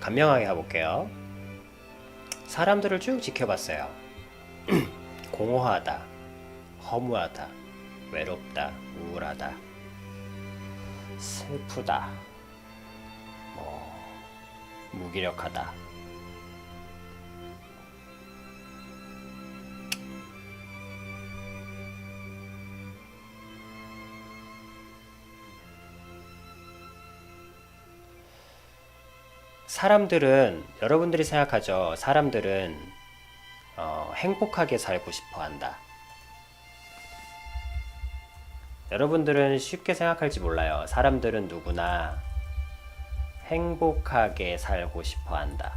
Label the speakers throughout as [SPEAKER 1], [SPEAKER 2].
[SPEAKER 1] 간명하게 가볼게요. 사람들을 쭉 지켜봤어요. 공허하다, 허무하다, 외롭다, 우울하다, 슬프다, 무기력하다. 사람들은, 여러분들이 생각하죠. 사람들은 행복하게 살고 싶어 한다. 여러분들은 쉽게 생각할지 몰라요. 사람들은 누구나 행복하게 살고 싶어 한다.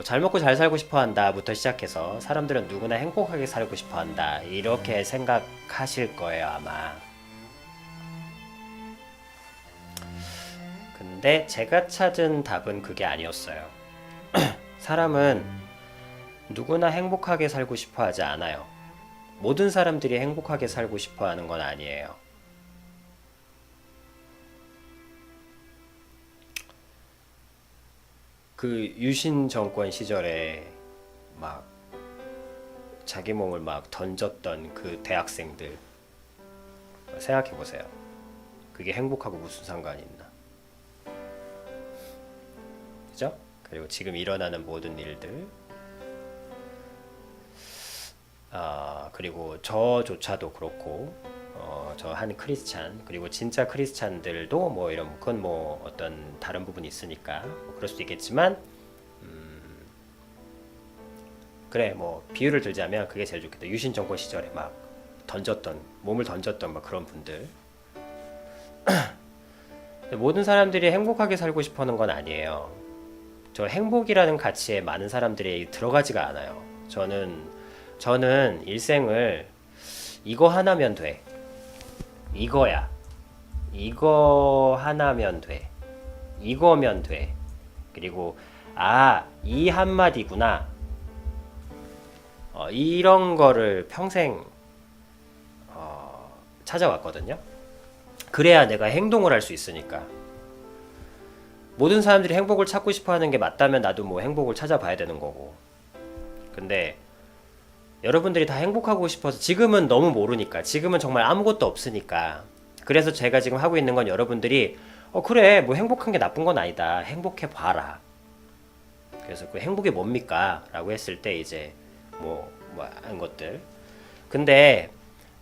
[SPEAKER 1] 잘 먹고 잘 살고 싶어 한다부터 시작해서 사람들은 누구나 행복하게 살고 싶어 한다. 이렇게 생각하실 거예요, 아마. 근데 제가 찾은 답은 그게 아니었어요. 사람은 누구나 행복하게 살고 싶어 하지 않아요. 모든 사람들이 행복하게 살고 싶어 하는 건 아니에요. 그 유신 정권 시절에 막 자기 몸을 막 던졌던 그 대학생들 생각해 보세요. 그게 행복하고 무슨 상관이 있나? 그죠? 그리고 지금 일어나는 모든 일들, 그리고 저조차도 그렇고, 저 한 크리스찬, 그리고 진짜 크리스찬들도 뭐 이런, 그건 뭐 어떤 다른 부분이 있으니까 뭐 그럴 수도 있겠지만, 그래, 뭐 비유를 들자면 그게 제일 좋겠다. 유신 정권 시절에 막 몸을 던졌던 막 그런 분들. 모든 사람들이 행복하게 살고 싶어 하는 건 아니에요. 저 행복이라는 가치에 많은 사람들이 들어가지가 않아요. 저는 일생을 이거 하나면 돼. 이거야. 이거 하나면 돼. 이거면 돼. 그리고 이 한마디구나. 이런 거를 평생 찾아왔거든요. 그래야 내가 행동을 할 수 있으니까. 모든 사람들이 행복을 찾고 싶어 하는 게 맞다면 나도 뭐 행복을 찾아봐야 되는 거고. 근데 여러분들이 다 행복하고 싶어서 지금은 너무 모르니까, 지금은 정말 아무것도 없으니까. 그래서 제가 지금 하고 있는 건 여러분들이 그래, 뭐 행복한 게 나쁜 건 아니다, 행복해 봐라. 그래서 그 행복이 뭡니까? 라고 했을 때 이제 한 것들. 근데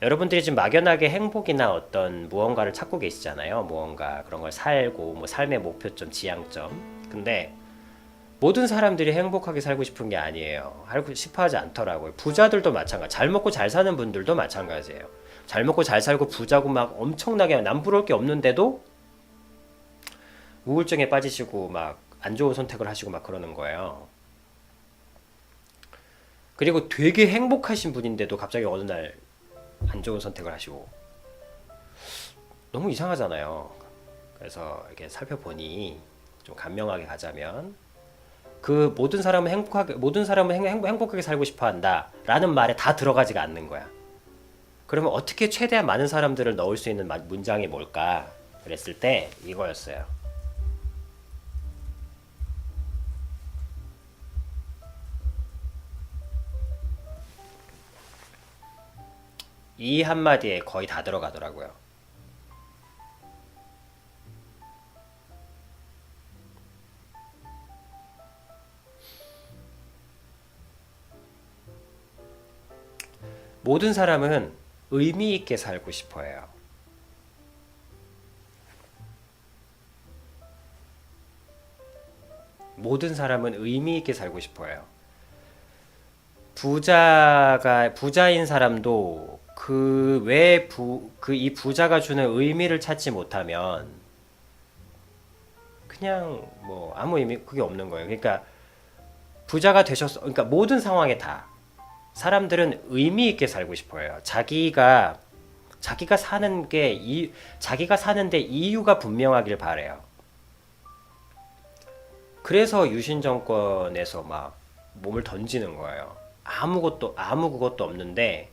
[SPEAKER 1] 여러분들이 지금 막연하게 행복이나 어떤 무언가를 찾고 계시잖아요. 무언가 그런 걸 살고, 뭐 삶의 목표점, 지향점. 근데 모든 사람들이 행복하게 살고 싶은 게 아니에요. 살고 싶어 하지 않더라고요. 부자들도 마찬가지. 잘 먹고 잘 사는 분들도 마찬가지예요. 잘 먹고 잘 살고 부자고 막 엄청나게 남부러울 게 없는데도 우울증에 빠지시고 막 안 좋은 선택을 하시고 막 그러는 거예요. 그리고 되게 행복하신 분인데도 갑자기 어느 날 안 좋은 선택을 하시고, 너무 이상하잖아요. 그래서 이렇게 살펴보니 좀 간명하게 가자면, 그 모든 사람은 행복하게 살고 싶어 한다 라는 말에 다 들어가지가 않는 거야. 그러면 어떻게 최대한 많은 사람들을 넣을 수 있는 문장이 뭘까? 그랬을 때 이거였어요. 이 한마디에 거의 다 들어가더라고요. 모든 사람은 의미 있게 살고 싶어 해요. 모든 사람은 의미 있게 살고 싶어 해요. 부자인 사람도 이 부자가 주는 의미를 찾지 못하면 그냥 뭐 아무 의미 그게 없는 거예요. 그러니까 부자가 그러니까 모든 상황에 다 사람들은 의미 있게 살고 싶어요. 자기가 사는데 이유가 분명하길 바래요. 그래서 유신 정권에서 막 몸을 던지는 거예요. 아무 그것도 없는데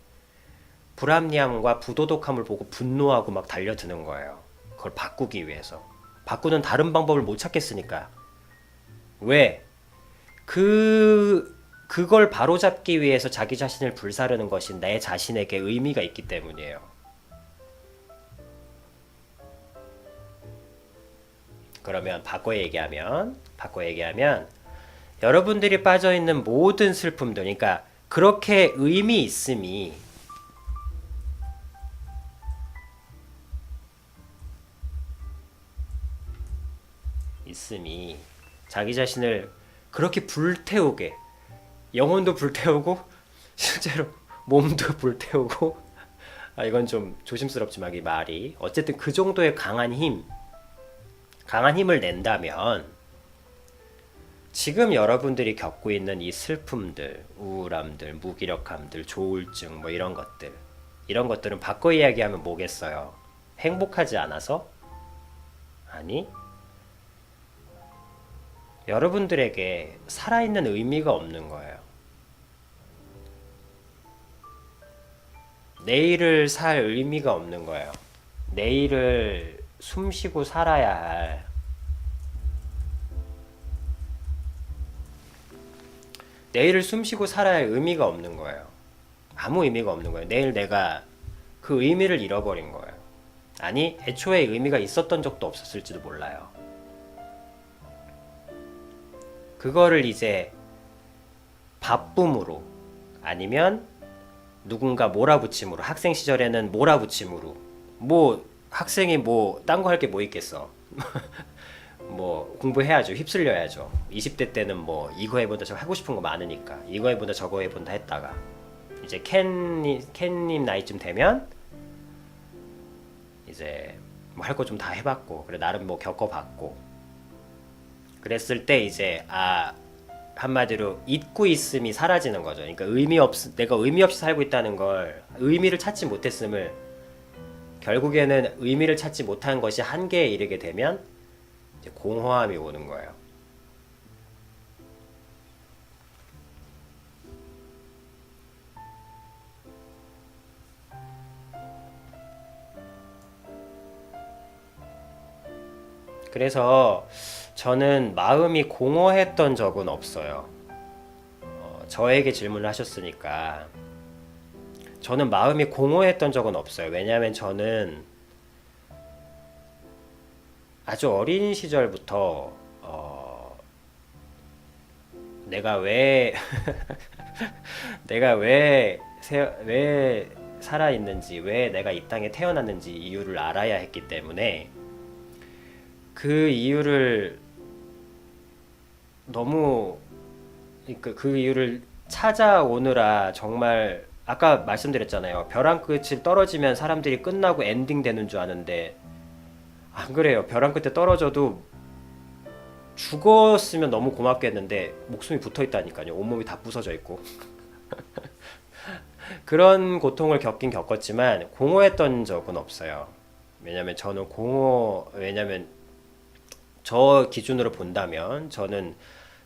[SPEAKER 1] 불합리함과 부도덕함을 보고 분노하고 막 달려드는 거예요. 그걸 바꾸기 위해서. 바꾸는 다른 방법을 못 찾겠으니까. 왜? 그걸 바로잡기 위해서 자기 자신을 불사르는 것이 내 자신에게 의미가 있기 때문이에요. 그러면 바꿔 얘기하면 여러분들이 빠져있는 모든 슬픔들, 그러니까 그렇게 의미 있음이 자기 자신을 그렇게 불태우게, 영혼도 불태우고 실제로 몸도 불태우고, 이건 좀 조심스럽지만 이 말이 어쨌든 그 정도의 강한 힘을 낸다면 지금 여러분들이 겪고 있는 이 슬픔들, 우울함들, 무기력함들, 조울증 뭐 이런 것들은 바꿔 이야기하면 뭐겠어요? 행복하지 않아서? 아니, 여러분들에게 살아있는 의미가 없는 거예요. 내일을 살 의미가 없는 거예요. 내일을 숨쉬고 살아야 할, 내일을 숨쉬고 살아야 할 의미가 없는 거예요. 아무 의미가 없는 거예요. 내일 내가 그 의미를 잃어버린 거예요. 아니, 애초에 의미가 있었던 적도 없었을지도 몰라요. 그거를 이제 바쁨으로 아니면 누군가 몰아붙임으로, 학생 시절에는 몰아붙임으로, 뭐 학생이 뭐 딴 거 할 게 뭐 있겠어. 뭐 공부해야죠. 휩쓸려야죠. 20대 때는 뭐 이거 해본다 저거 하고 싶은 거 많으니까 이거 해본다 저거 해본다 했다가 이제 캔님 나이쯤 되면 이제 뭐 할 거 좀 다 해봤고 그래 나름 뭐 겪어봤고 그랬을 때 이제 한마디로 잊고 있음이 사라지는 거죠. 그러니까 내가 의미 없이 살고 있다는 걸, 의미를 찾지 못했음을, 결국에는 의미를 찾지 못한 것이 한계에 이르게 되면 이제 공허함이 오는 거예요. 그래서 저는 마음이 공허했던 적은 없어요. 저에게 질문을 하셨으니까 저는 마음이 공허했던 적은 없어요. 왜냐하면 저는 아주 어린 시절부터 내가 왜 내가 왜 살아있는지, 왜 내가 이 땅에 태어났는지 이유를 알아야 했기 때문에 그 이유를 너무 그 이유를 찾아오느라 정말 아까 말씀드렸잖아요. 벼랑 끝을 떨어지면 사람들이 끝나고 엔딩 되는 줄 아는데 안 그래요. 벼랑 끝에 떨어져도 죽었으면 너무 고맙겠는데 목숨이 붙어 있다니까요. 온몸이 다 부서져 있고 그런 고통을 겪긴 겪었지만 공허했던 적은 없어요. 왜냐면 저 기준으로 본다면 저는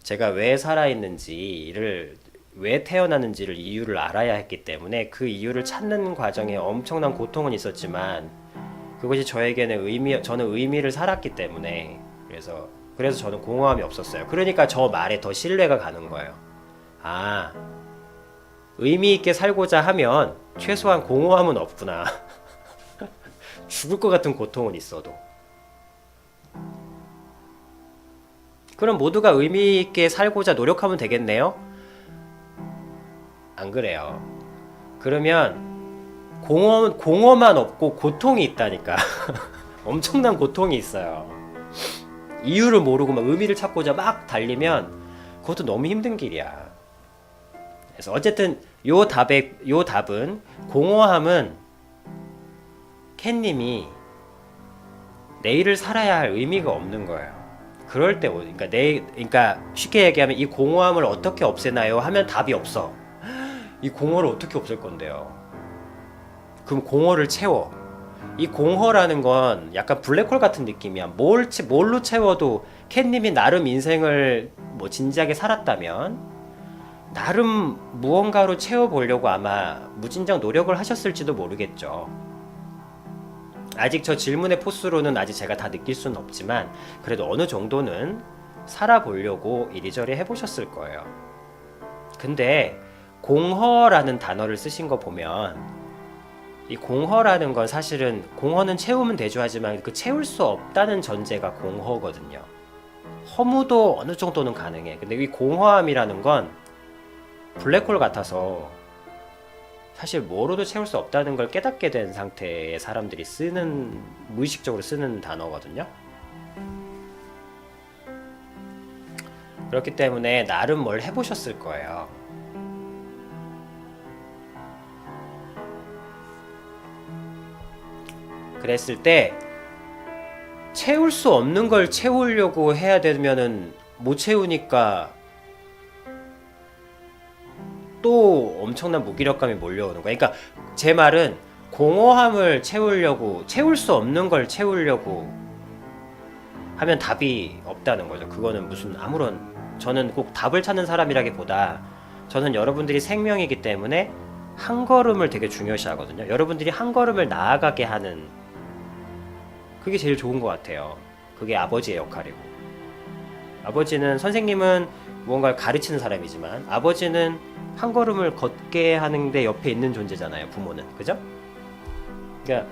[SPEAKER 1] 제가 왜 살아있는지를, 왜 태어났는지를 이유를 알아야 했기 때문에 그 이유를 찾는 과정에 엄청난 고통은 있었지만 그것이 저에게는 저는 의미를 살았기 때문에 그래서 저는 공허함이 없었어요. 그러니까 저 말에 더 신뢰가 가는 거예요. 의미 있게 살고자 하면 최소한 공허함은 없구나. 죽을 것 같은 고통은 있어도. 그럼 모두가 의미 있게 살고자 노력하면 되겠네요? 안 그래요. 그러면 공허만 없고 고통이 있다니까. 엄청난 고통이 있어요. 이유를 모르고 막 의미를 찾고자 막 달리면 그것도 너무 힘든 길이야. 그래서 어쨌든 요 답은 공허함은 캣님이 내일을 살아야 할 의미가 없는 거예요. 그럴 때 그러니까 쉽게 얘기하면 이 공허함을 어떻게 없애나요? 하면 답이 없어. 이 공허를 어떻게 없앨 건데요? 그럼 공허를 채워. 이 공허라는 건 약간 블랙홀 같은 느낌이야. 뭘로 채워도 캣님이 나름 인생을 뭐 진지하게 살았다면 나름 무언가로 채워보려고 아마 무진장 노력을 하셨을지도 모르겠죠. 아직 저 질문의 포스로는 아직 제가 다 느낄 수는 없지만 그래도 어느 정도는 살아보려고 이리저리 해보셨을 거예요. 근데 공허라는 단어를 쓰신 거 보면 이 공허라는 건 사실은 공허는 채우면 되죠 하지만 그 채울 수 없다는 전제가 공허거든요. 허무도 어느 정도는 가능해. 근데 이 공허함이라는 건 블랙홀 같아서 사실 뭐로도 채울 수 없다는 걸 깨닫게 된 상태의 사람들이 쓰는, 무의식적으로 쓰는 단어거든요. 그렇기 때문에 나름 뭘 해보셨을 거예요. 그랬을 때 채울 수 없는 걸 채우려고 해야 되면은 못 채우니까 또 엄청난 무기력감이 몰려오는 거야. 그러니까 제 말은 공허함을 채우려고, 채울 수 없는 걸 채우려고 하면 답이 없다는 거죠. 그거는 무슨 아무런, 저는 꼭 답을 찾는 사람이라기보다 저는 여러분들이 생명이기 때문에 한 걸음을 되게 중요시 하거든요. 여러분들이 한 걸음을 나아가게 하는, 그게 제일 좋은 것 같아요. 그게 아버지의 역할이고, 아버지는, 선생님은 무언가를 가르치는 사람이지만 아버지는 한 걸음을 걷게 하는데 옆에 있는 존재잖아요. 부모는, 그죠? 그러니까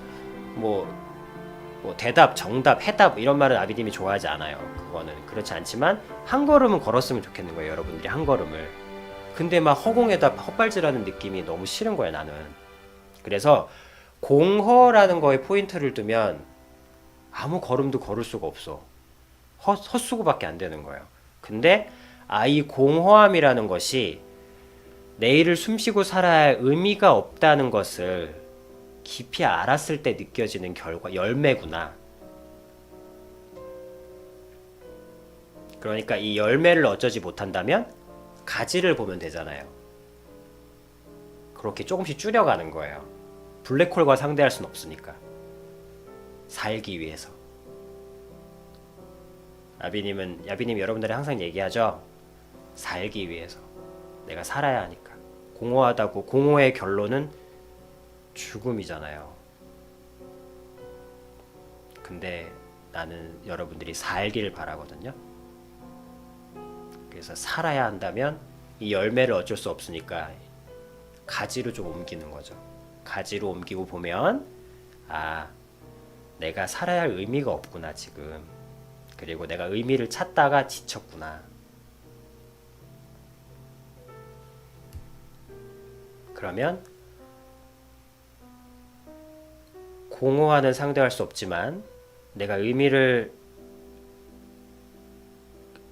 [SPEAKER 1] 뭐 대답, 정답, 해답 이런 말은 아비님이 좋아하지 않아요. 그거는 그렇지 않지만 한 걸음은 걸었으면 좋겠는 거예요. 여러분들이 한 걸음을. 근데 막 허공에다 헛발질하는 느낌이 너무 싫은 거예요. 나는. 그래서 공허라는 거에 포인트를 두면 아무 걸음도 걸을 수가 없어. 헛수고밖에 안 되는 거예요. 근데 이 공허함이라는 것이 내일을 숨쉬고 살아야 할 의미가 없다는 것을 깊이 알았을 때 느껴지는 결과, 열매구나. 그러니까 이 열매를 어쩌지 못한다면 가지를 보면 되잖아요. 그렇게 조금씩 줄여가는 거예요. 블랙홀과 상대할 수는 없으니까. 살기 위해서. 야비님 여러분들이 항상 얘기하죠. 살기 위해서. 내가 살아야 하니까. 공허하다고, 공허의 결론은 죽음이잖아요. 근데 나는 여러분들이 살기를 바라거든요. 그래서 살아야 한다면 이 열매를 어쩔 수 없으니까 가지로 좀 옮기는 거죠. 가지로 옮기고 보면 내가 살아야 할 의미가 없구나 지금. 그리고 내가 의미를 찾다가 지쳤구나. 그러면 공허와는 상대할 수 없지만 내가 의미를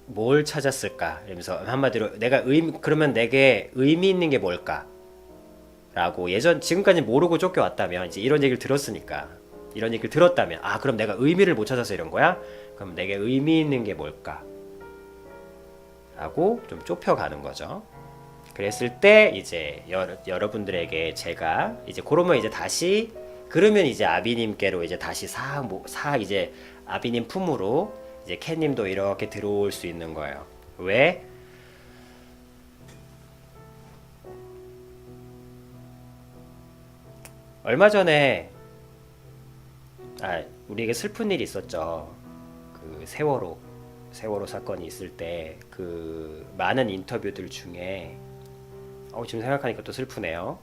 [SPEAKER 1] 뭘 찾았을까? 이러면서 한마디로 그러면 내게 의미 있는 게 뭘까? 라고 지금까지 모르고 쫓겨왔다면 이제 이런 얘기를 들었으니까 이런 얘기를 들었다면 그럼 내가 의미를 못 찾아서 이런 거야? 그럼 내게 의미 있는 게 뭘까? 라고 좀 좁혀가는 거죠. 그랬을 때 이제 여러분들에게 제가 이제 그러면 이제 다시 그러면 이제 아비님께로 이제 다시 이제 아비님 품으로 이제 캣님도 이렇게 들어올 수 있는 거예요. 왜? 얼마 전에 우리에게 슬픈 일이 있었죠. 그 세월호 사건이 있을 때 그 많은 인터뷰들 중에 지금 생각하니까 또 슬프네요.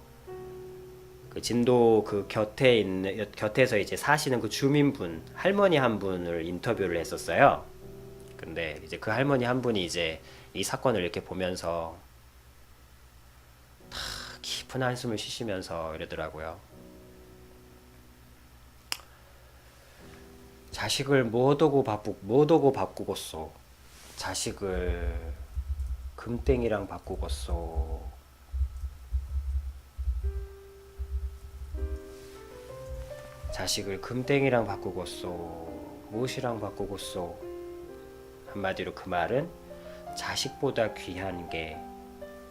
[SPEAKER 1] 그 진도 그 곁에서 이제 사시는 그 주민분, 할머니 한 분을 인터뷰를 했었어요. 근데 이제 그 할머니 한 분이 이제 이 사건을 이렇게 보면서 다 깊은 한숨을 쉬시면서 이러더라고요. 자식을 못 오고 바꾸겠소. 자식을 금땡이랑 바꾸겠소. 자식을 금땡이랑 바꾸겠소. 무엇이랑 바꾸겠소. 한마디로 그 말은 자식보다 귀한 게,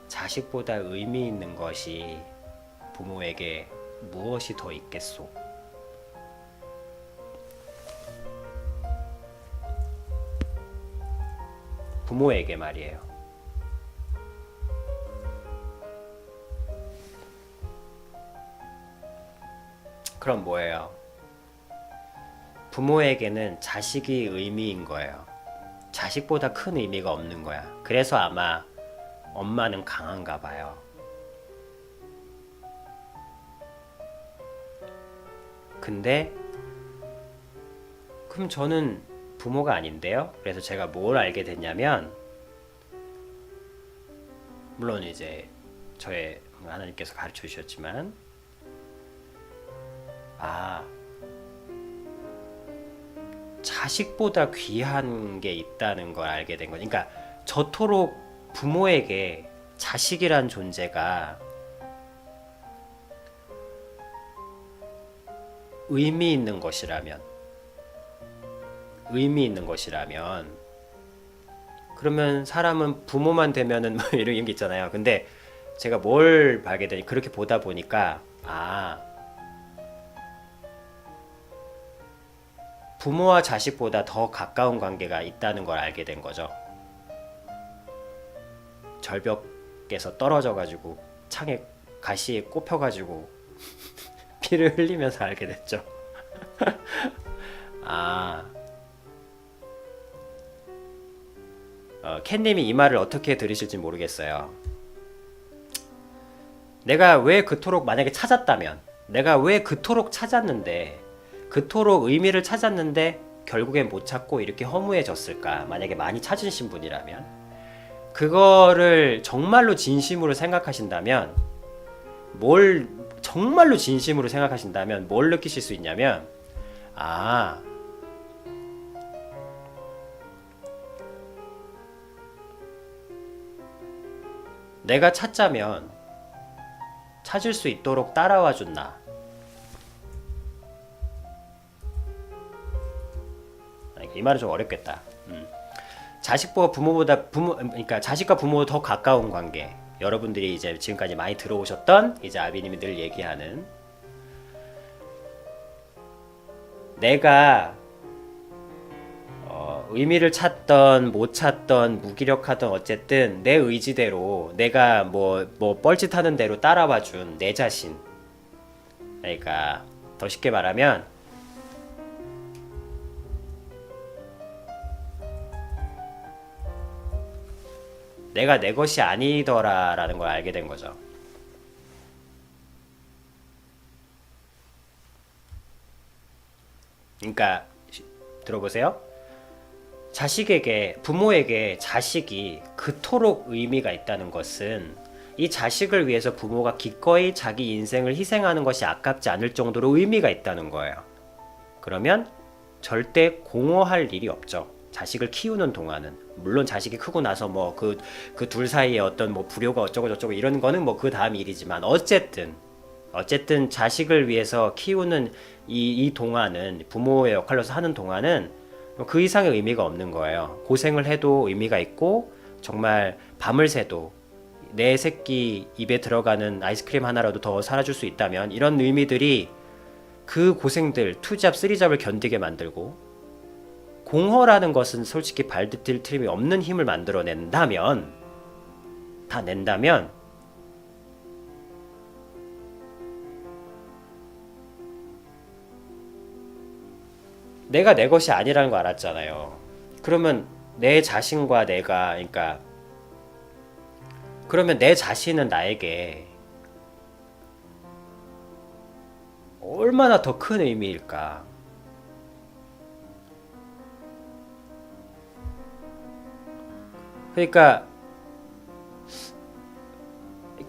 [SPEAKER 1] 자식보다 의미 있는 것이 부모에게 무엇이 더 있겠소. 부모에게 말이에요. 그럼 뭐예요? 부모에게는 자식이 의미인 거예요. 자식보다 큰 의미가 없는 거야. 그래서 아마 엄마는 강한가 봐요. 근데 그럼 저는 부모가 아닌데요? 그래서 제가 뭘 알게 됐냐면, 물론 이제 저의 하나님께서 가르쳐 주셨지만, 자식보다 귀한 게 있다는 걸 알게 된 거죠. 그러니까 저토록 부모에게 자식이란 존재가 의미 있는 것이라면, 그러면 사람은 부모만 되면은 뭐 이런 게 있잖아요. 근데 제가 뭘 알게 되니, 그렇게 보다 보니까 부모와 자식보다 더 가까운 관계가 있다는 걸 알게 된 거죠. 절벽에서 떨어져가지고 창에 가시에 꼽혀가지고 피를 흘리면서 알게 됐죠. 캣님이 이 말을 어떻게 들으실지 모르겠어요. 내가 왜 그토록, 만약에 찾았다면, 내가 왜 그토록 찾았는데, 그토록 의미를 찾았는데 결국엔 못 찾고 이렇게 허무해졌을까? 만약에 많이 찾으신 분이라면, 그거를 정말로 진심으로 생각하신다면, 정말로 진심으로 생각하신다면 뭘 느끼실 수 있냐면, 내가 찾자면 찾을 수 있도록 따라와 준 나. 이 말은 좀 어렵겠다. 자식보다 그러니까 자식과 부모보다 더 가까운 관계. 여러분들이 이제 지금까지 많이 들어오셨던, 이제 아비님이 늘 얘기하는, 내가 의미를 찾던 못 찾던 무기력하던 어쨌든 내 의지대로, 내가 뭐 뻘짓하는 대로 따라와 준 내 자신. 그러니까 더 쉽게 말하면, 내가 내 것이 아니더라라는 걸 알게 된 거죠. 그러니까 들어보세요. 부모에게 자식이 그토록 의미가 있다는 것은, 이 자식을 위해서 부모가 기꺼이 자기 인생을 희생하는 것이 아깝지 않을 정도로 의미가 있다는 거예요. 그러면 절대 공허할 일이 없죠. 자식을 키우는 동안은. 물론 자식이 크고 나서 뭐 그 둘 사이에 어떤 뭐 불효가 어쩌고 저쩌고 이런 거는 뭐 그 다음 일이지만, 어쨌든 자식을 위해서 키우는 이 동안은, 부모의 역할로서 하는 동안은 그 이상의 의미가 없는 거예요. 고생을 해도 의미가 있고, 정말 밤을 새도 내 새끼 입에 들어가는 아이스크림 하나라도 더 살아줄 수 있다면, 이런 의미들이 그 고생들, 투잡, 쓰리잡을 견디게 만들고, 공허라는 것은 솔직히 발디딜 틈이 없는 힘을 만들어낸다면, 다 낸다면, 내가 내 것이 아니라는 거 알았잖아요. 그러면 내 자신과 그러면 내 자신은 나에게 얼마나 더 큰 의미일까? 그러니까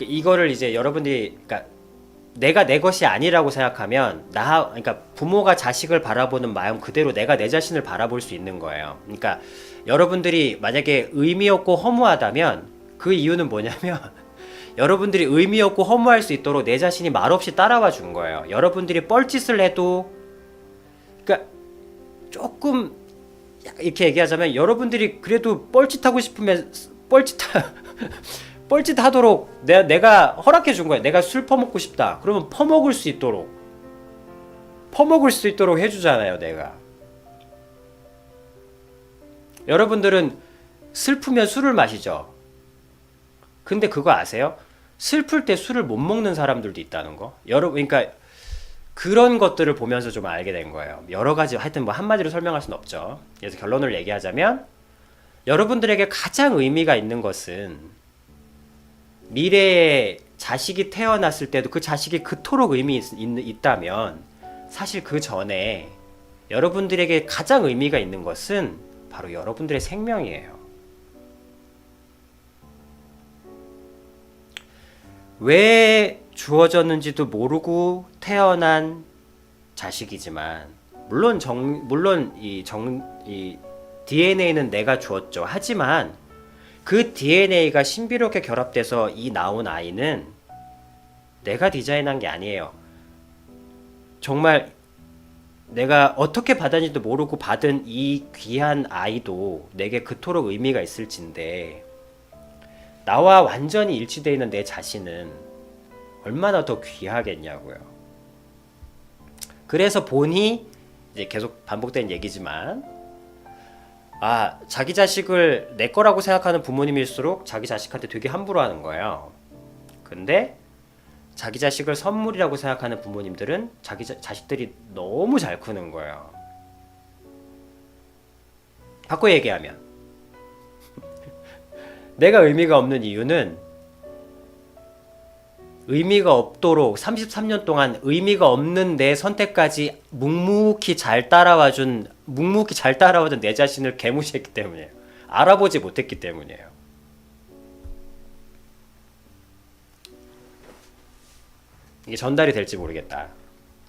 [SPEAKER 1] 이거를 이제 여러분들이, 그러니까 내가 내 것이 아니라고 생각하면, 그러니까 부모가 자식을 바라보는 마음 그대로 내가 내 자신을 바라볼 수 있는 거예요. 그러니까 여러분들이 만약에 의미 없고 허무하다면, 그 이유는 뭐냐면 여러분들이 의미 없고 허무할 수 있도록 내 자신이 말없이 따라와 준 거예요. 여러분들이 뻘짓을 해도, 그러니까 조금 이렇게 얘기하자면, 여러분들이 그래도 뻘짓하고 싶으면 뻘짓하도록 내가 허락해 준 거야. 내가 술 퍼먹고 싶다. 그러면 퍼먹을 수 있도록 해주잖아요, 내가. 여러분들은 슬프면 술을 마시죠. 근데 그거 아세요? 슬플 때 술을 못 먹는 사람들도 있다는 거. 그러니까 그런 것들을 보면서 좀 알게 된 거예요. 여러 가지 하여튼 뭐 한마디로 설명할 수는 없죠. 그래서 결론을 얘기하자면 여러분들에게 가장 의미가 있는 것은 미래에 자식이 태어났을 때도 그 자식이 그토록 있다면 사실 그 전에 여러분들에게 가장 의미가 있는 것은 바로 여러분들의 생명이에요. 왜 주어졌는지도 모르고 태어난 자식이지만 물론 이 DNA는 내가 주었죠. 하지만 그 DNA가 신비롭게 결합돼서 나온 아이는 내가 디자인한 게 아니에요. 정말 내가 어떻게 받았는지도 모르고 받은 이 귀한 아이도 내게 그토록 의미가 있을진데 나와 완전히 일치되어 있는 내 자신은 얼마나 더 귀하겠냐고요. 그래서 본이 이제 계속 반복된 얘기지만 자기 자식을 내 거라고 생각하는 부모님일수록 자기 자식한테 되게 함부로 하는 거예요. 근데 자기 자식을 선물이라고 생각하는 부모님들은 자기 자식들이 너무 잘 크는 거예요. 바꿔 얘기하면 내가 의미가 없는 이유는 의미가 없도록 33년 동안 의미가 없는 내 선택까지 묵묵히 잘 따라와준 내 자신을 개무시했기 때문이에요. 알아보지 못했기 때문이에요. 이게 전달이 될지 모르겠다.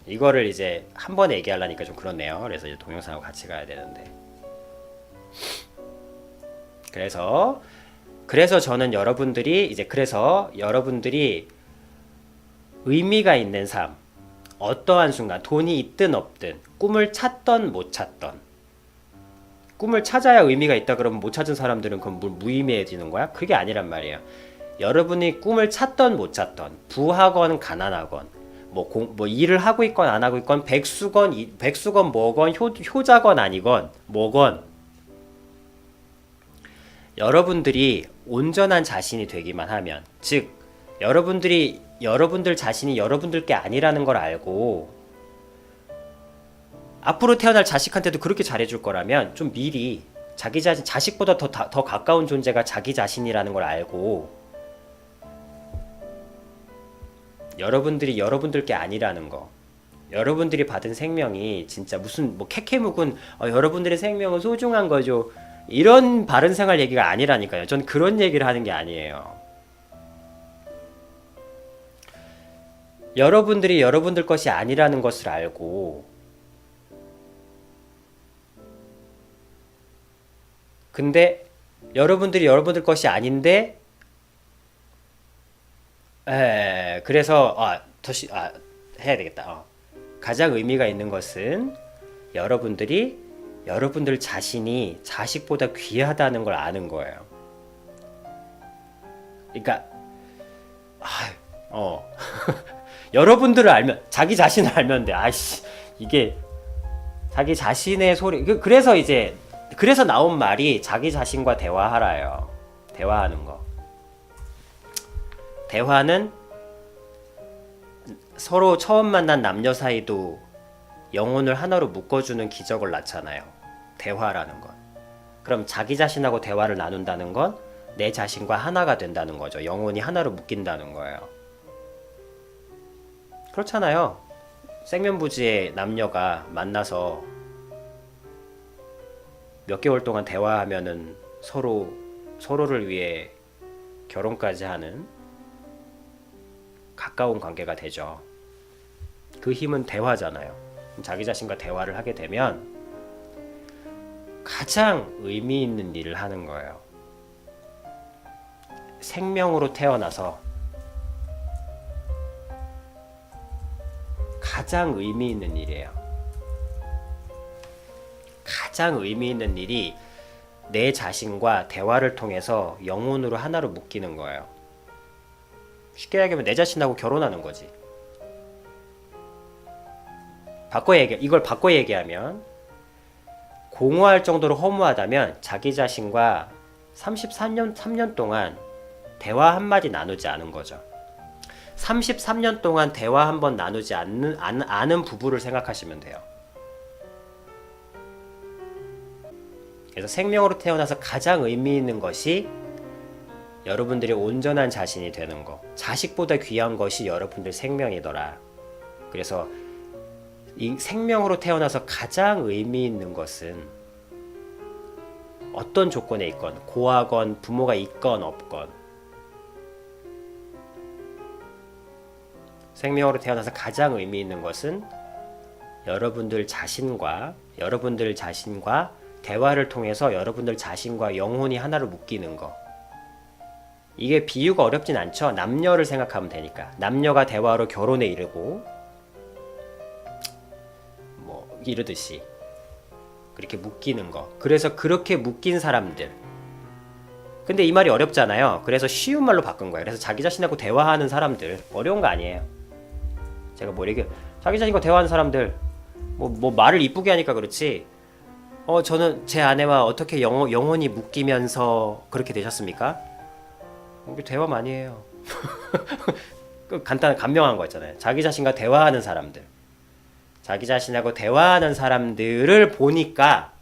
[SPEAKER 1] 이거를 이제 한 번에 얘기하려니까 좀 그렇네요. 그래서 이제 동영상하고 같이 가야 되는데. 그래서 저는 여러분들이 의미가 있는 삶, 어떠한 순간 돈이 있든 없든 꿈을 찾던 못 찾던 꿈을 찾아야 의미가 있다 그러면 못 찾은 사람들은 그건 무의미해지는 거야? 그게 아니란 말이에요. 여러분이 꿈을 찾던 못 찾던 부하건 가난하건 뭐 일을 하고 있건 안 하고 있건 백수건 뭐건 효자건 아니건 뭐건 여러분들이 온전한 자신이 되기만 하면, 즉 여러분들 자신이 여러분들 게 아니라는 걸 알고 앞으로 태어날 자식한테도 그렇게 잘해줄 거라면 좀 미리 자기 자식보다 더 가까운 존재가 자기 자신이라는 걸 알고 여러분들이 여러분들 게 아니라는 거, 여러분들이 받은 생명이 진짜 무슨 캐캐묵은 여러분들의 생명은 소중한 거죠, 이런 바른 생활 얘기가 아니라니까요. 전 그런 얘기를 하는 게 아니에요. 여러분들이 여러분들 것이 아니라는 것을 알고 근데 여러분들이 여러분들 것이 아닌데 그래서 해야 되겠다. 가장 의미가 있는 것은 여러분들이 여러분들 자신이 자식보다 귀하다는 걸 아는 거예요. 그러니까 여러분들을 알면, 자기 자신을 알면 돼. 이게 자기 자신의 소리. 그래서 나온 말이 자기 자신과 대화하라요. 대화하는 거. 대화는 서로 처음 만난 남녀 사이도 영혼을 하나로 묶어주는 기적을 낳잖아요. 대화라는 건. 그럼 자기 자신하고 대화를 나눈다는 건 내 자신과 하나가 된다는 거죠. 영혼이 하나로 묶인다는 거예요. 그렇잖아요. 생면부지의 남녀가 만나서 몇 개월 동안 대화하면은 서로를 위해 결혼까지 하는 가까운 관계가 되죠. 그 힘은 대화잖아요. 자기 자신과 대화를 하게 되면 가장 의미 있는 일을 하는 거예요. 생명으로 태어나서 가장 의미 있는 일이에요. 가장 의미 있는 일이 내 자신과 대화를 통해서 영혼으로 하나로 묶이는 거예요. 쉽게 얘기하면 내 자신하고 결혼하는 거지. 이걸 바꿔 얘기하면 공허할 정도로 허무하다면 자기 자신과 3년 동안 대화 한마디 나누지 않은 거죠. 33년 동안 대화 한번 나누지 않은 부부를 생각하시면 돼요. 그래서 생명으로 태어나서 가장 의미 있는 것이 여러분들의 온전한 자신이 되는 거. 자식보다 귀한 것이 여러분들 생명이더라. 그래서 이 생명으로 태어나서 가장 의미 있는 것은 어떤 조건에 있건, 고하건 부모가 있건 없건, 생명으로 태어나서 가장 의미 있는 것은 여러분들 자신과 대화를 통해서 여러분들 자신과 영혼이 하나로 묶이는 거. 이게 비유가 어렵진 않죠. 남녀를 생각하면 되니까. 남녀가 대화로 결혼에 이르고 뭐 이르듯이 그렇게 묶이는 거. 그래서 그렇게 묶인 사람들. 근데 이 말이 어렵잖아요. 그래서 쉬운 말로 바꾼 거예요. 그래서 자기 자신하고 대화하는 사람들. 어려운 거 아니에요. 제가 뭐 이렇게 자기 자신과 대화하는 사람들 뭐 말을 이쁘게 하니까 그렇지. 저는 제 아내와 어떻게 영혼이 묶이면서 그렇게 되셨습니까? 이게 대화 많이 해요. 간단한 간명한 거 있잖아요. 자기 자신과 대화하는 사람들. 자기 자신하고 대화하는 사람들을 보니까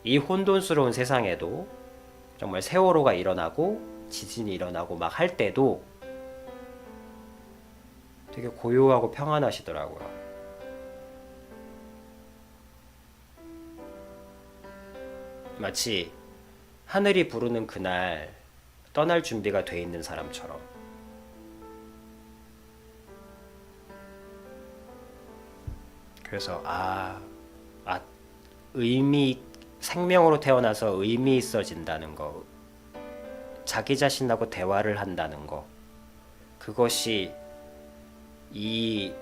[SPEAKER 1] 이 혼돈스러운 세상에도 정말 세월호가 일어나고 지진이 일어나고 막 할 때도 되게 고요하고 평안하시더라고요. 마치 하늘이 부르는 그날 떠날 준비가 돼 있는 사람처럼. 그래서 생명으로 태어나서 의미 있어진다는 거, 자기 자신하고 대화를 한다는 거, 그것이 이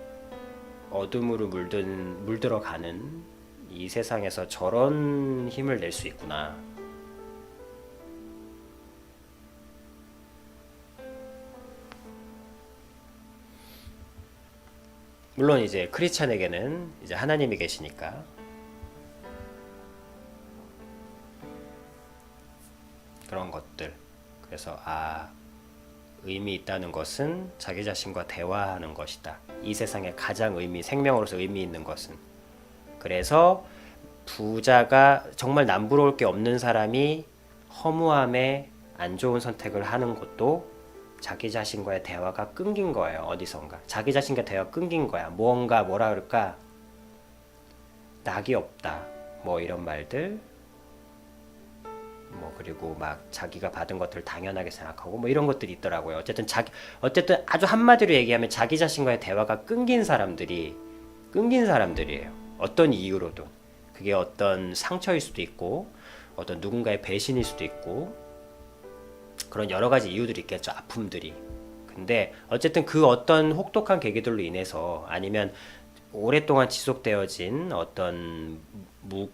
[SPEAKER 1] 어둠으로 물들어가는 이 세상에서 저런 힘을 낼 수 있구나. 물론 이제 크리스찬에게는 이제 하나님이 계시니까 그런 것들. 그래서 의미 있다는 것은 자기 자신과 대화하는 것이다. 이 세상에 가장 생명으로서 의미 있는 것은. 그래서 부자가 정말 남부러울 게 없는 사람이 허무함에 안 좋은 선택을 하는 것도 자기 자신과의 대화가 끊긴 거예요. 어디선가 자기 자신과 대화가 끊긴 거야. 뭐라 그럴까, 낙이 없다, 뭐 이런 말들, 뭐 그리고 막 자기가 받은 것들을 당연하게 생각하고 뭐 이런 것들이 있더라고요. 어쨌든 아주 한마디로 얘기하면 자기 자신과의 대화가 끊긴 사람들이에요. 어떤 이유로든. 그게 어떤 상처일 수도 있고 어떤 누군가의 배신일 수도 있고 그런 여러 가지 이유들이 있겠죠. 아픔들이. 근데 어쨌든 그 어떤 혹독한 계기들로 인해서 아니면 오랫동안 지속되어진 어떤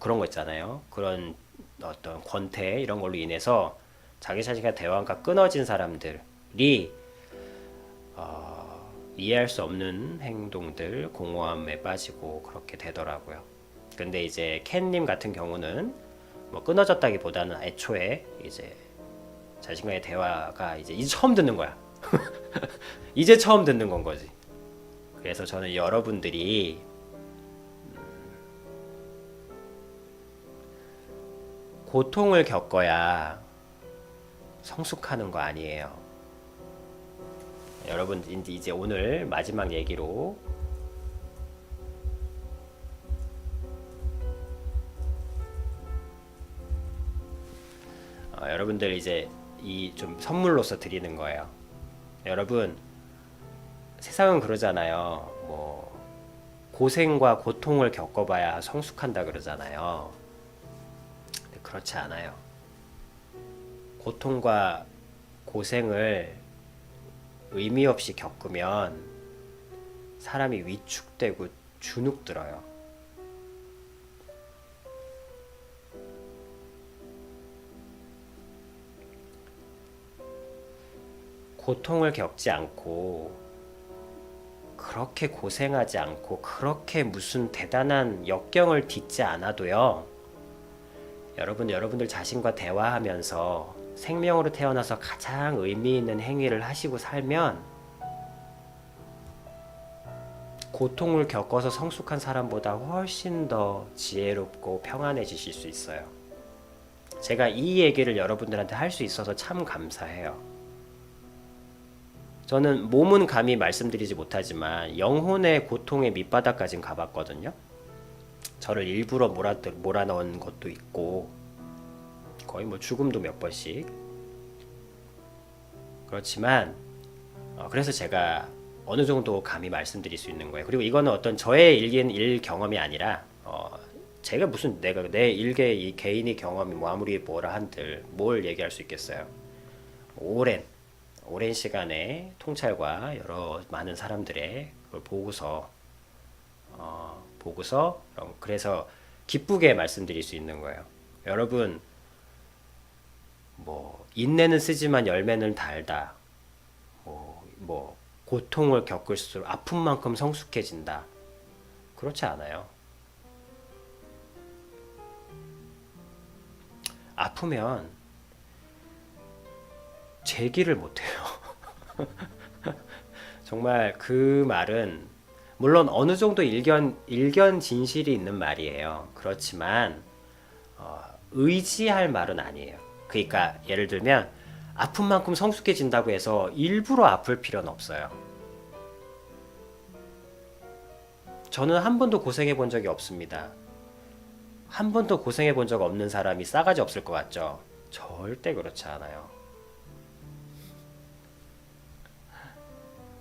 [SPEAKER 1] 그런 거 있잖아요. 그런 어떤 권태 이런 걸로 인해서 자기 자신과 대화가 끊어진 사람들이 이해할 수 없는 행동들, 공허함에 빠지고 그렇게 되더라고요. 근데 이제 켄님 같은 경우는 뭐 끊어졌다기보다는 애초에 이제 자신과의 대화가 이제 처음 듣는 거야. 이제 처음 듣는 건 거지. 그래서 저는 여러분들이 고통을 겪어야 성숙하는 거 아니에요. 여러분 이제 오늘 마지막 얘기로 여러분들 이제 이 좀 선물로서 드리는 거예요. 여러분 세상은 그러잖아요. 뭐 고생과 고통을 겪어봐야 성숙한다 그러잖아요. 근데 그렇지 않아요. 고통과 고생을 의미 없이 겪으면 사람이 위축되고 주눅 들어요. 고통을 겪지 않고 그렇게 고생하지 않고 그렇게 무슨 대단한 역경을 딛지 않아도요. 여러분들 자신과 대화하면서 생명으로 태어나서 가장 의미 있는 행위를 하시고 살면 고통을 겪어서 성숙한 사람보다 훨씬 더 지혜롭고 평안해지실 수 있어요. 제가 이 얘기를 여러분들한테 할 수 있어서 참 감사해요. 저는 몸은 감히 말씀드리지 못하지만 영혼의 고통의 밑바닥까지는 가봤거든요. 저를 일부러 몰아넣은 것도 있고 거의 뭐 죽음도 몇 번씩. 그렇지만 그래서 제가 어느 정도 감히 말씀드릴 수 있는 거예요. 그리고 이거는 어떤 저의 일 경험이 아니라 제가 무슨 내가 내 일개 이 개인의 경험이 뭐 아무리 뭐라 한들 뭘 얘기할 수 있겠어요. 오랜 시간의 통찰과 여러 많은 사람들의 그걸 보고서 그래서 기쁘게 말씀드릴 수 있는 거예요. 여러분 뭐 인내는 쓰지만 열매는 달다. 뭐 고통을 겪을수록 아픈 만큼 성숙해진다. 그렇지 않아요. 아프면 제기를 못해요. 정말 그 말은 물론 어느 정도 일견 진실이 있는 말이에요. 그렇지만 의지할 말은 아니에요. 그러니까 예를 들면 아픈 만큼 성숙해진다고 해서 일부러 아플 필요는 없어요. 저는 한 번도 고생해 본 적이 없습니다. 한 번도 고생해 본 적 없는 사람이 싸가지 없을 것 같죠? 절대 그렇지 않아요.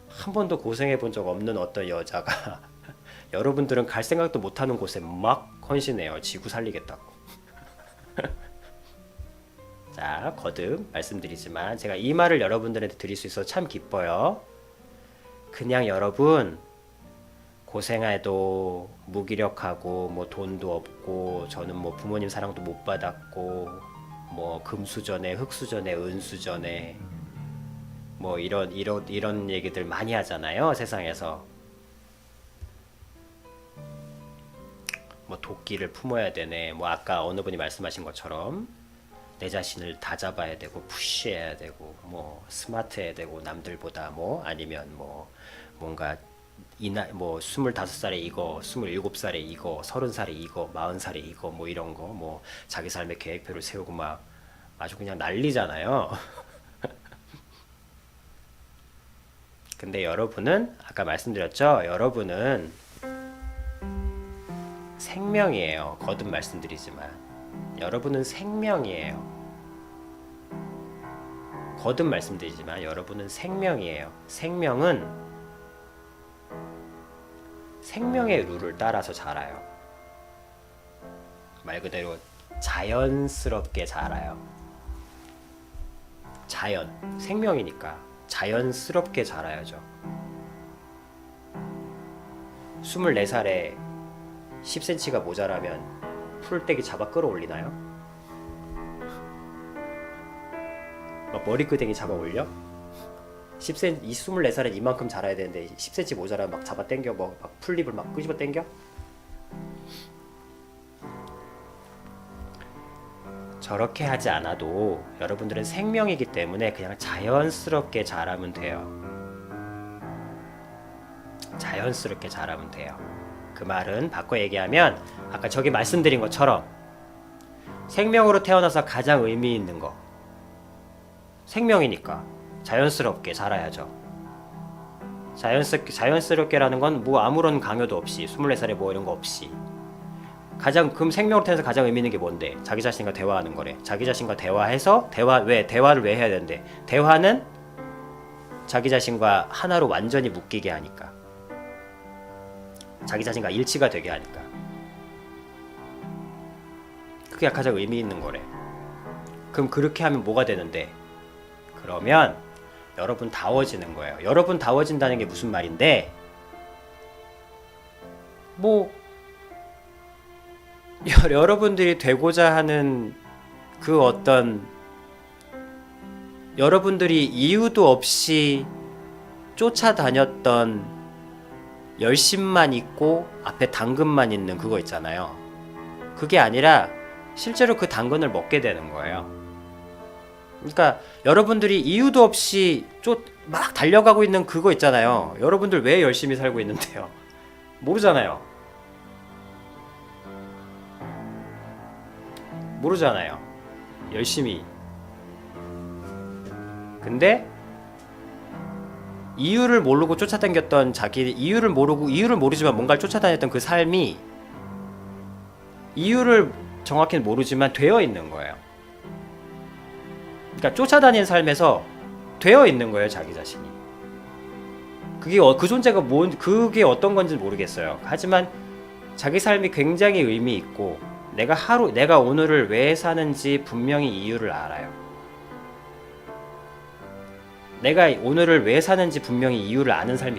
[SPEAKER 1] 한 번도 고생해 본 적 없는 어떤 여자가 여러분들은 갈 생각도 못하는 곳에 막 헌신해요. 지구 살리겠다고. 자, 거듭 말씀드리지만 제가 이 말을 여러분들한테 드릴 수 있어서 참 기뻐요. 그냥 여러분 고생해도 무기력하고 뭐 돈도 없고 저는 뭐 부모님 사랑도 못 받았고 뭐 금수저네 흙수저네 은수저네 뭐 이런 얘기들 많이 하잖아요. 세상에서 뭐 도끼를 품어야 되네. 뭐 아까 어느 분이 말씀하신 것처럼 내 자신을 다 잡아야 되고 푸시해야 되고 뭐 스마트해야 되고 남들보다 뭐 아니면 뭐 뭔가 뭐 25살에 이거 27살에 이거 30살에 이거 40살에 이거 뭐 이런 거 뭐 자기 삶의 계획표를 세우고 막 아주 그냥 난리잖아요. 근데 여러분은 아까 말씀드렸죠. 여러분은 생명이에요. 거듭 말씀드리지만 여러분은 생명이에요. 거듭 말씀드리지만 여러분은 생명이에요. 생명은 생명의 룰을 따라서 자라요. 말 그대로 자연스럽게 자라요. 자연, 생명이니까 자연스럽게 자라야죠. 24살에 10cm가 모자라면 풀떼기 잡아 끌어올리나요? 막 머리끄댕이 잡아 올려? 10cm, 24살에 이만큼 자라야 되는데 10cm 모자라면 막 잡아 당겨 막 풀잎을 막 끄집어 당겨? 저렇게 하지 않아도 여러분들은 생명이기 때문에 그냥 자연스럽게 자라면 돼요. 자연스럽게 자라면 돼요. 그 말은 바꿔 얘기하면 아까 저기 말씀드린 것처럼 생명으로 태어나서 가장 의미 있는 거 생명이니까 자연스럽게 자라야죠. 자연스럽게라는 건 뭐 아무런 강요도 없이 24살에 뭐 이런 거 없이 그럼 생명으로 태어나서 가장 의미 있는 게 뭔데? 자기 자신과 대화하는 거래. 자기 자신과 대화해서 대화를 왜 해야 되는데? 대화는 자기 자신과 하나로 완전히 묶이게 하니까. 자기 자신과 일치가 되게 하니까. 그게 가장 의미 있는 거래. 그럼 그렇게 하면 뭐가 되는데? 그러면 여러분 다워지는 거예요. 여러분 다워진다는 게 무슨 말인데? 뭐 여러분들이 되고자 하는 그 어떤 여러분들이 이유도 없이 쫓아다녔던 열심만 있고 앞에 당근만 있는 그거 있잖아요. 그게 아니라 실제로 그 당근을 먹게 되는 거예요. 그러니까 여러분들이 이유도 없이 막 달려가고 있는 그거 있잖아요. 여러분들 왜 열심히 살고 있는데요? 모르잖아요. 모르잖아요. 열심히. 근데 이유를 모르고 쫓아다녔던 자기, 이유를 모르지만 뭔가를 쫓아다녔던 그 삶이 이유를 정확히는 모르지만 되어 있는 거예요. 그러니까 쫓아다니는 삶에서 되어 있는 거예요, 자기 자신이. 그 존재가 그게 어떤 건지 모르겠어요. 하지만 자기 삶이 굉장히 의미 있고, 내가 오늘을 왜 사는지 분명히 이유를 알아요. 내가 오늘을 왜 사는지 분명히 이유를 아는 삶이,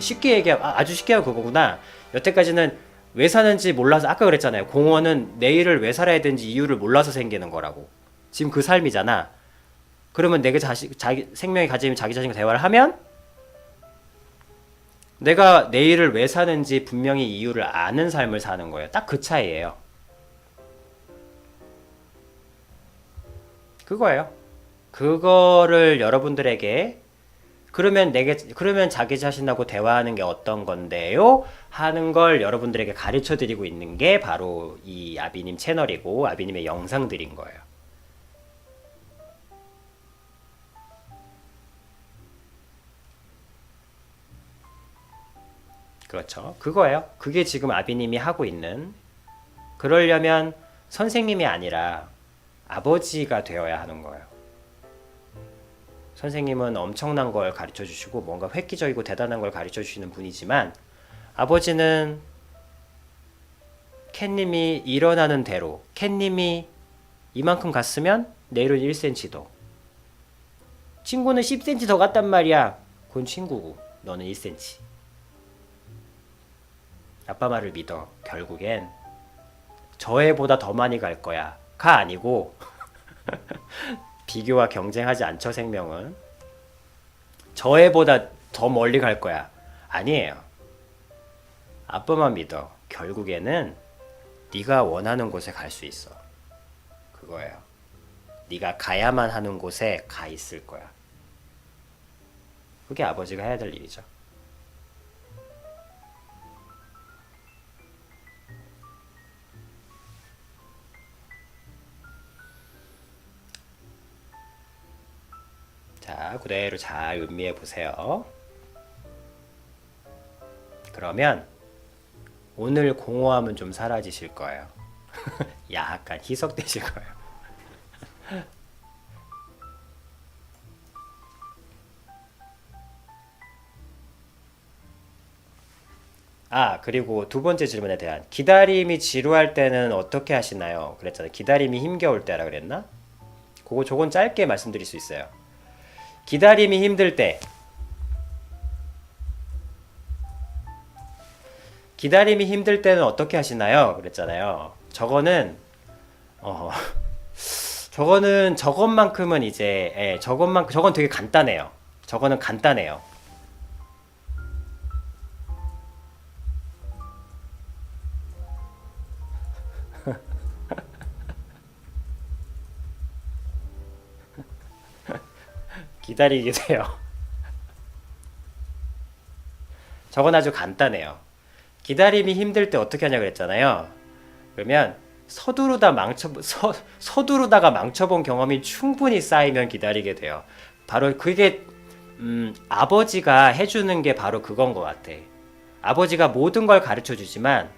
[SPEAKER 1] 아주 쉽게 하면 그거구나. 여태까지는 왜 사는지 몰라서, 아까 그랬잖아요. 공허는 내일을 왜 살아야 되는지 이유를 몰라서 생기는 거라고. 지금 그 삶이잖아. 그러면 자기 생명이 가진 자기 자신과 대화를 하면 내가 내일을 왜 사는지 분명히 이유를 아는 삶을 사는 거예요. 딱 그 차이예요. 그거예요. 그거를 여러분들에게 그러면 자기 자신하고 대화하는 게 어떤 건데요? 하는 걸 여러분들에게 가르쳐 드리고 있는 게 바로 이 아비님 채널이고 아비님의 영상들인 거예요. 그렇죠. 그거예요. 그게 지금 아비님이 하고 있는. 그러려면 선생님이 아니라 아버지가 되어야 하는 거예요. 선생님은 엄청난 걸 가르쳐 주시고 뭔가 획기적이고 대단한 걸 가르쳐 주시는 분이지만, 아버지는 캣님이 일어나는 대로, 캣님이 이만큼 갔으면 내일은 1cm 더, 친구는 10cm 더 갔단 말이야. 그건 친구고 너는 1cm. 아빠 말을 믿어. 결국엔 저 애보다 더 많이 갈 거야 가 아니고 비교와 경쟁하지 않죠. 생명은 저 애보다 더 멀리 갈 거야 아니에요. 아빠만 믿어. 결국에는 네가 원하는 곳에 갈 수 있어. 그거예요. 네가 가야만 하는 곳에 가 있을 거야. 그게 아버지가 해야 될 일이죠. 자, 그대로 잘 음미해 보세요. 그러면 오늘 공허함은 좀 사라지실 거예요. 약간 희석되실 거예요. 그리고 두 번째 질문에 대한, 기다림이 지루할 때는 어떻게 하시나요? 그랬잖아요. 기다림이 힘겨울 때라 그랬나? 저건 짧게 말씀드릴 수 있어요. 기다림이 힘들 때, 기다림이 힘들 때는 어떻게 하시나요? 그랬잖아요. 어, 저것만큼은 저건 되게 간단해요. 저거는 간단해요. 기다리게 돼요. 저건 아주 간단해요. 기다림이 힘들 때 어떻게 하냐 그랬잖아요. 그러면 서두르다가 망쳐본 경험이 충분히 쌓이면 기다리게 돼요. 바로 그게 아버지가 해주는 게 바로 그건 것 같아. 아버지가 모든 걸 가르쳐 주지만,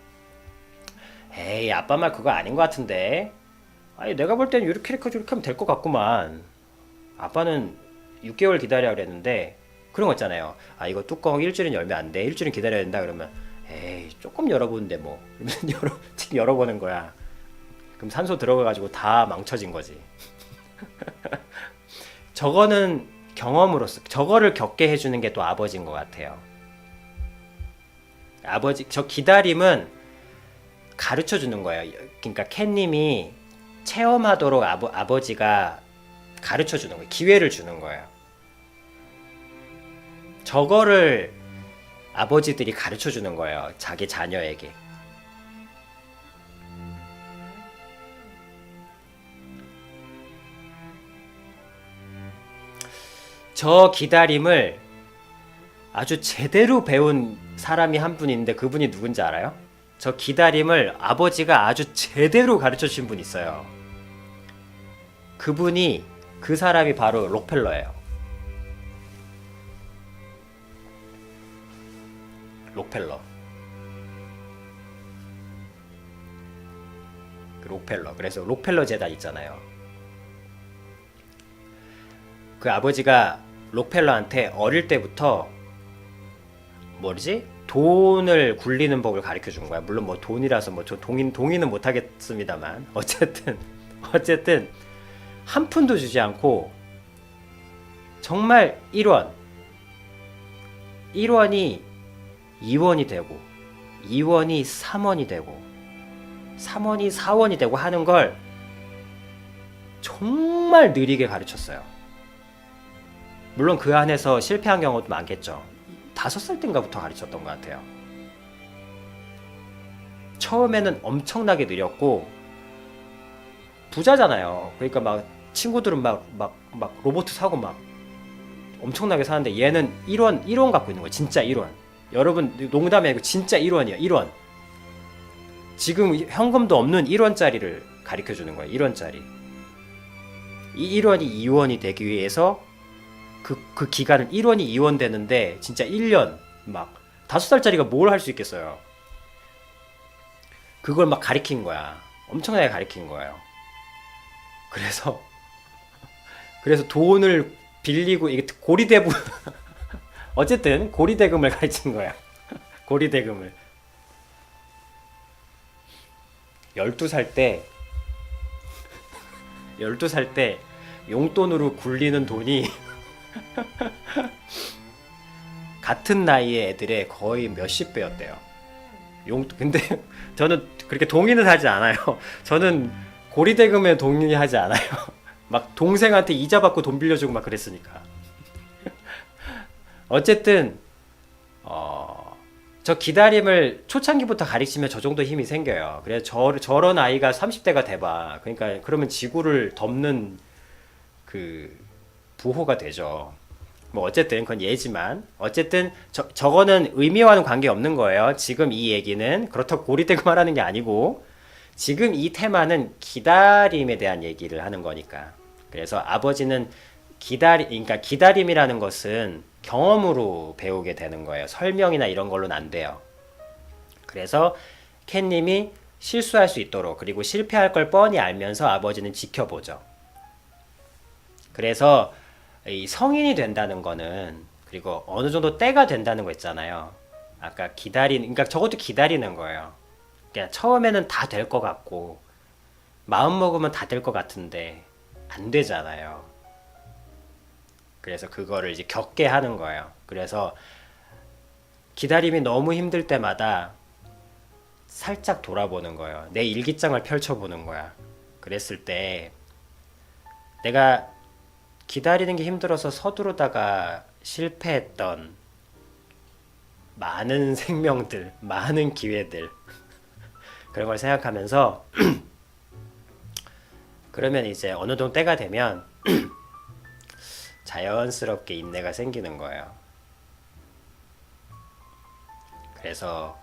[SPEAKER 1] 에이 아빠 말 그거 아닌 것 같은데, 아니 내가 볼 땐 이렇게 하면 될 것 같구만. 아빠는 6개월 기다려 그랬는데, 그런 거 있잖아요. 이거 뚜껑 일주일은 열면 안 돼. 일주일은 기다려야 된다. 그러면 에이 조금 열어보는데 뭐. 지금 열어보는 거야. 그럼 산소 들어가가지고 다 망쳐진 거지. 저거는 경험으로서, 저거를 겪게 해주는 게 또 아버지인 것 같아요. 저 기다림은 가르쳐 주는 거예요. 그러니까 캣님이 체험하도록 아버지가 가르쳐 주는 거예요. 기회를 주는 거예요. 저거를 아버지들이 가르쳐 주는 거예요. 자기 자녀에게. 저 기다림을 아주 제대로 배운 사람이 한 분 있는데 그분이 누군지 알아요? 저 기다림을 아버지가 아주 제대로 가르쳐 주신 분 있어요. 그분이 그 사람이 바로 록펠러예요. 록펠러. 그 록펠러. 그래서 록펠러 재단 있잖아요. 그 아버지가 록펠러한테 어릴 때부터 뭐지? 돈을 굴리는 법을 가르쳐 준 거야. 물론 뭐 돈이라서 뭐 저 동의는 못 하겠습니다만 어쨌든 한 푼도 주지 않고 정말 1원이 2원이 되고 2원이 3원이 되고 3원이 4원이 되고 하는 걸 정말 느리게 가르쳤어요. 물론 그 안에서 실패한 경우도 많겠죠. 5살 땐가부터 가르쳤던 것 같아요. 처음에는 엄청나게 느렸고 부자잖아요. 그러니까 막 친구들은 막 로봇 사고 막 엄청나게 사는데 얘는 1원 갖고 있는 거예요. 진짜 1원. 여러분 농담이 아니고 진짜 1원이에요. 1원. 지금 현금도 없는 1원짜리를 가르쳐 주는 거예요. 1원짜리. 이 1원이 2원이 되기 위해서 그 기간은 1원이 2원 되는데 진짜 1년 막 5살짜리가 뭘 할 수 있겠어요. 그걸 막 가리킨 거야. 엄청나게 가리킨 거예요. 그래서 돈을 빌리고 이게 고리대부 어쨌든 고리대금을 가르친 거야. 고리대금을 12살 때 용돈으로 굴리는 돈이 같은 나이의 애들의 거의 몇십 배였대요. 근데 저는 그렇게 동의는 하지 않아요. 저는 고리대금에 동의하지 않아요. 막 동생한테 이자 받고 돈 빌려주고 막 그랬으니까. 어쨌든 저 기다림을 초창기부터 가르치면 저 정도 힘이 생겨요. 그래서 저런 아이가 30대가 돼봐. 그러니까 그러면 지구를 덮는 그 부호가 되죠. 뭐 어쨌든 그건 예지만 어쨌든 저거는 의미와는 관계없는 거예요. 지금 이 얘기는 그렇다고 고리대금 하라는 게 아니고 지금 이 테마는 기다림에 대한 얘기를 하는 거니까. 그래서 아버지는 그러니까 기다림이라는 것은 경험으로 배우게 되는 거예요. 설명이나 이런 걸로는 안 돼요. 그래서 캣님이 실수할 수 있도록 그리고 실패할 걸 뻔히 알면서 아버지는 지켜보죠. 그래서 이 성인이 된다는 거는 그리고 어느 정도 때가 된다는 거 있잖아요. 아까 그러니까 저것도 기다리는 거예요. 그러니까 처음에는 다 될 것 같고 마음 먹으면 다 될 것 같은데 안 되잖아요. 그래서 그거를 이제 겪게 하는 거예요. 그래서 기다림이 너무 힘들 때마다 살짝 돌아보는 거예요. 내 일기장을 펼쳐보는 거야. 그랬을 때 내가 기다리는 게 힘들어서 서두르다가 실패했던 많은 생명들, 많은 기회들 그런 걸 생각하면서 그러면 이제 어느 정도 때가 되면 자연스럽게 인내가 생기는 거예요. 그래서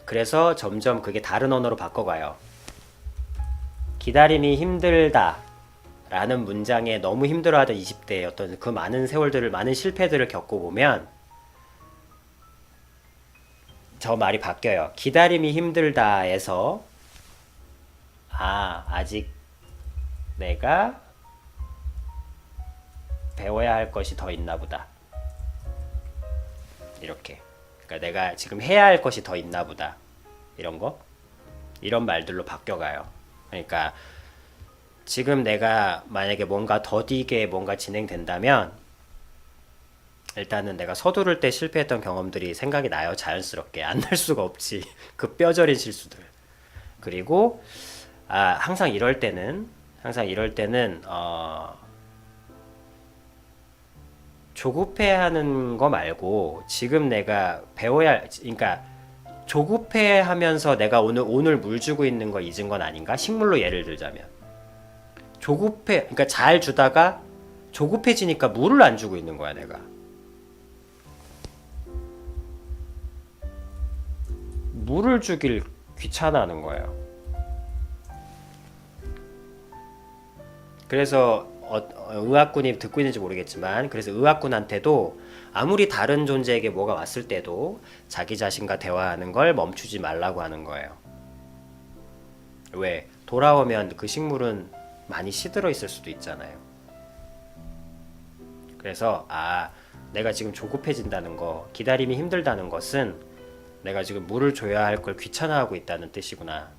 [SPEAKER 1] 그래서 점점 그게 다른 언어로 바꿔가요. 기다림이 힘들다 라는 문장에 너무 힘들어하던 20대의 어떤 그 많은 세월들을 많은 실패들을 겪어보면 저 말이 바뀌어요. 기다림이 힘들다에서 아직 내가 배워야 할 것이 더 있나 보다. 이렇게. 그러니까 내가 지금 해야 할 것이 더 있나 보다. 이런 말들로 바뀌어가요. 그러니까 지금 내가 만약에 뭔가 더디게 뭔가 진행된다면 일단은 내가 서두를 때 실패했던 경험들이 생각이 나요. 자연스럽게. 안 날 수가 없지. 그 뼈저린 실수들. 그리고 항상 이럴 때는 조급해하는 거 말고 지금 내가 그러니까 조급해하면서 내가 오늘 물 주고 있는 거 잊은 건 아닌가? 식물로 예를 들자면 그러니까 잘 주다가 조급해지니까 물을 안 주고 있는 거야, 내가. 물을 주길 귀찮아하는 거예요. 그래서 의학군이 듣고 있는지 모르겠지만, 그래서 의학군한테도 아무리 다른 존재에게 뭐가 왔을 때도 자기 자신과 대화하는 걸 멈추지 말라고 하는 거예요. 왜? 돌아오면 그 식물은 많이 시들어 있을 수도 있잖아요. 그래서 내가 지금 조급해진다는 거, 기다림이 힘들다는 것은 내가 지금 물을 줘야 할 걸 귀찮아하고 있다는 뜻이구나.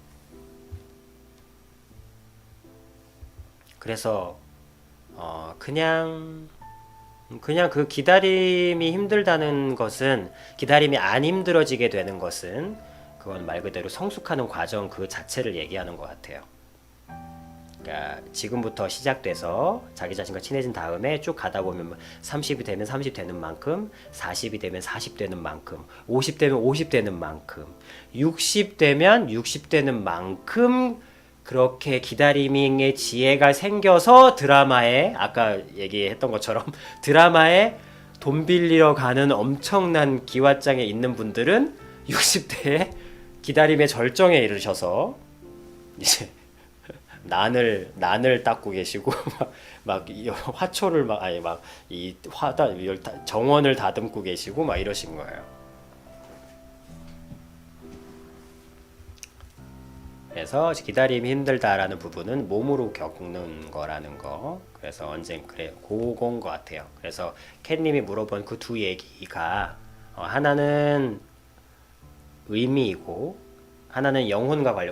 [SPEAKER 1] 그래서 그냥 그 기다림이 힘들다는 것은, 기다림이 안 힘들어지게 되는 것은, 그건 말 그대로 성숙하는 과정 그 자체를 얘기하는 것 같아요. 그러니까 지금부터 시작돼서 자기 자신과 친해진 다음에 쭉 가다 보면 30이 되면 30 되는 만큼, 40이 되면 40 되는 만큼, 50 되면 50 되는 만큼, 60 되면 60 되는 만큼, 그렇게 기다림의 지혜가 생겨서 드라마에, 아까 얘기했던 것처럼 드라마에 돈 빌리러 가는 엄청난 기왓장에 있는 분들은 60대에 기다림의 절정에 이르셔서 이제 난을 닦고 계시고 막 화초를 이 정원을 다듬고 계시고 막 이러신 거예요. 그래서 기다림이 힘들다라는 부분은 몸으로 겪는 거라는 거. 그래서 그래 그건 것 같아요. 그래서 캣님이 물어본 그 두 얘기가 하나는 의미이고 하나는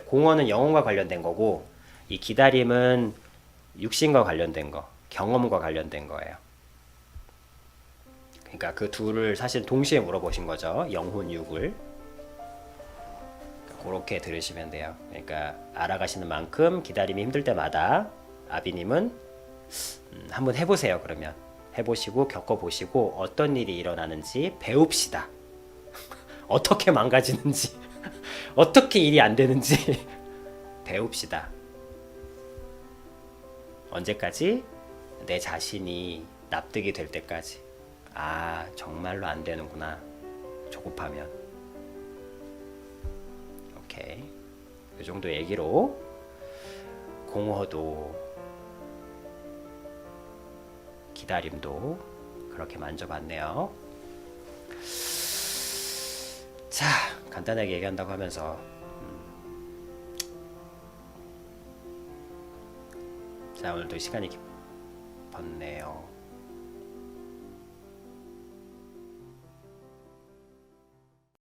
[SPEAKER 1] 공허는 영혼과 관련된 거고, 이 기다림은 육신과 관련된 거, 경험과 관련된 거예요. 그러니까 그 둘을 사실 동시에 물어보신 거죠. 영혼, 육을. 그렇게 들으시면 돼요. 그러니까 알아가시는 만큼 기다림이 힘들 때마다 아비님은 한번 해보세요. 그러면 해보시고 겪어보시고 어떤 일이 일어나는지 배웁시다. 어떻게 망가지는지 어떻게 일이 안 되는지 배웁시다. 언제까지? 내 자신이 납득이 될 때까지. 정말로 안 되는구나, 조급하면. 오케이, 이 정도 얘기로 공허도 기다림도 그렇게 만져봤네요. 자, 간단하게 얘기한다고 하면서 자, 오늘도 시간이 깊었네요.